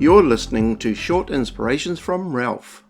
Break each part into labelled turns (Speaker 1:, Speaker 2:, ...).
Speaker 1: You're listening to Short Inspirations from Ralph.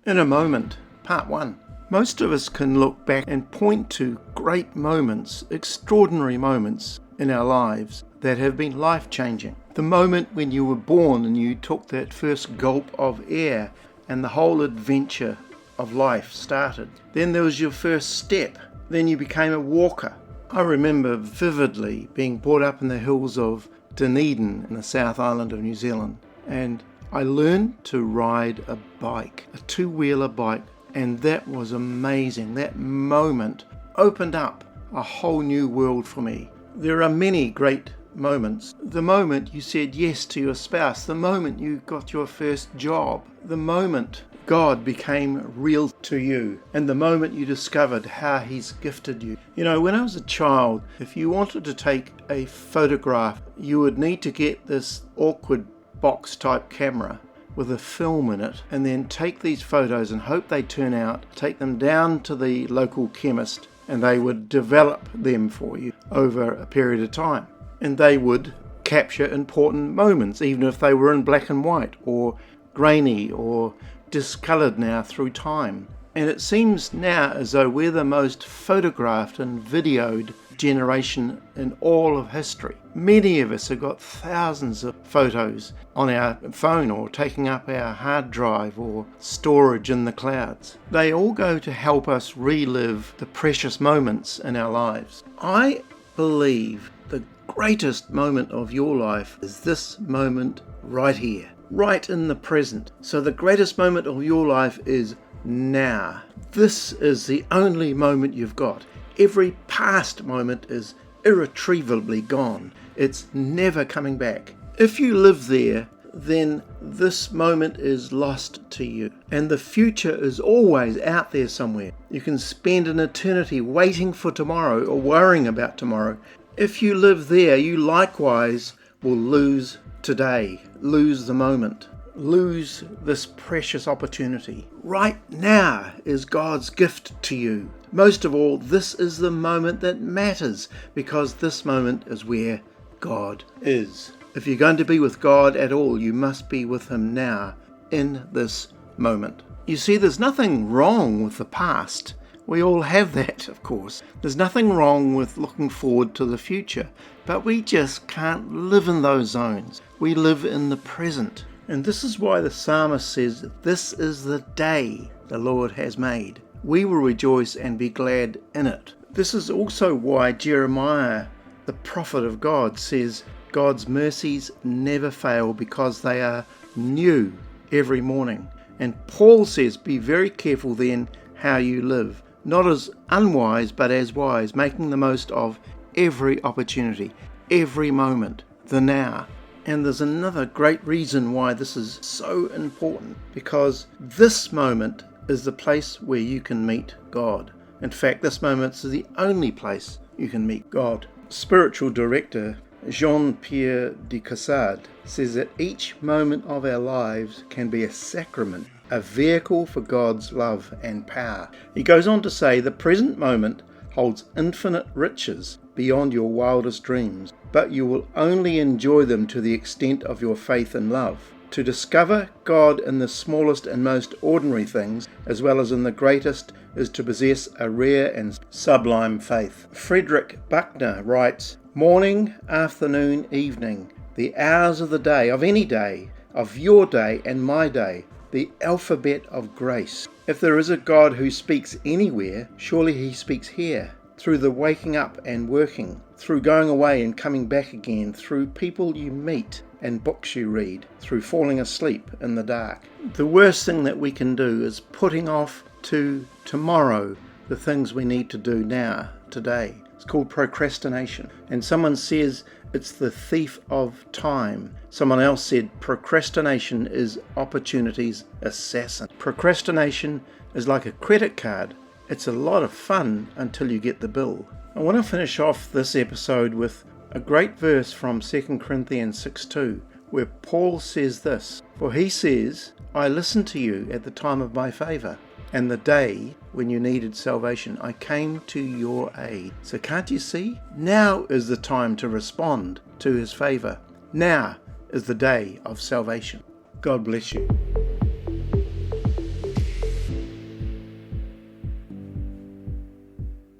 Speaker 1: In a Moment, Part 1. Most of us can look back and point to great moments, extraordinary moments in our lives that have been life-changing. The moment when you were born and you took that first gulp of air and the whole adventure of life started. Then there was your first step. Then you became a walker. I remember vividly being brought up in the hills of Dunedin in the South Island of New Zealand, and I learned to ride a bike, a two-wheeler bike, and that was amazing. That moment opened up a whole new world for me. There are many great moments. The moment you said yes to your spouse, the moment you got your first job, the moment God became real to you, and the moment you discovered how He's gifted you. You know, when I was a child, if you wanted to take a photograph, you would need to get this awkward box type camera with a film in it, and then take these photos and hope they turn out, take them down to the local chemist, and they would develop them for you over a period of time. And they would capture important moments, even if they were in black and white, or grainy, or discoloured now through time. And it seems now as though we're the most photographed and videoed generation in all of history. Many of us have got thousands of photos on our phone or taking up our hard drive or storage in the clouds. They all go to help us relive the precious moments in our lives. I believe the greatest moment of your life is this moment right here, right in the present. So the greatest moment of your life is now. This is the only moment you've got. Every past moment is irretrievably gone. It's never coming back. If you live there, then this moment is lost to you. And the future is always out there somewhere. You can spend an eternity waiting for tomorrow or worrying about tomorrow. If you live there, you likewise will lose today, lose the moment, lose this precious opportunity. Right now is God's gift to you. Most of all, this is the moment that matters, because this moment is where God is. If you're going to be with God at all, you must be with Him now, in this moment. You see, there's nothing wrong with the past. We all have that, of course. There's nothing wrong with looking forward to the future, but we just can't live in those zones. We live in the present. And this is why the psalmist says, "This is the day the Lord has made. We will rejoice and be glad in it." This is also why Jeremiah, the prophet of God, says, God's mercies never fail because they are new every morning. And Paul says, be very careful then how you live, not as unwise but as wise, making the most of every opportunity, every moment, the now. And there's another great reason why this is so important, because this moment is the place where you can meet God. In fact, this moment is the only place you can meet God. Spiritual director Jean-Pierre de Caussade says that each moment of our lives can be a sacrament, a vehicle for God's love and power. He goes on to say, the present moment holds infinite riches beyond your wildest dreams, but you will only enjoy them to the extent of your faith and love. To discover God in the smallest and most ordinary things, as well as in the greatest, is to possess a rare and sublime faith. Frederick Buechner writes, morning, afternoon, evening, the hours of the day, of any day, of your day and my day, the alphabet of grace. If there is a God who speaks anywhere, surely He speaks here, through the waking up and working, through going away and coming back again, through people you meet and books you read, through falling asleep in the dark. The worst thing that we can do is putting off to tomorrow the things we need to do now, today. It's called procrastination. And someone says it's the thief of time. Someone else said procrastination is opportunity's assassin. Procrastination is like a credit card. It's a lot of fun until you get the bill. I want to finish off this episode with a great verse from 2 Corinthians 6:2, where Paul says this, for he says, I listened to you at the time of my favour, and the day when you needed salvation, I came to your aid. So can't you see? Now is the time to respond to His favour. Now is the day of salvation. God bless you.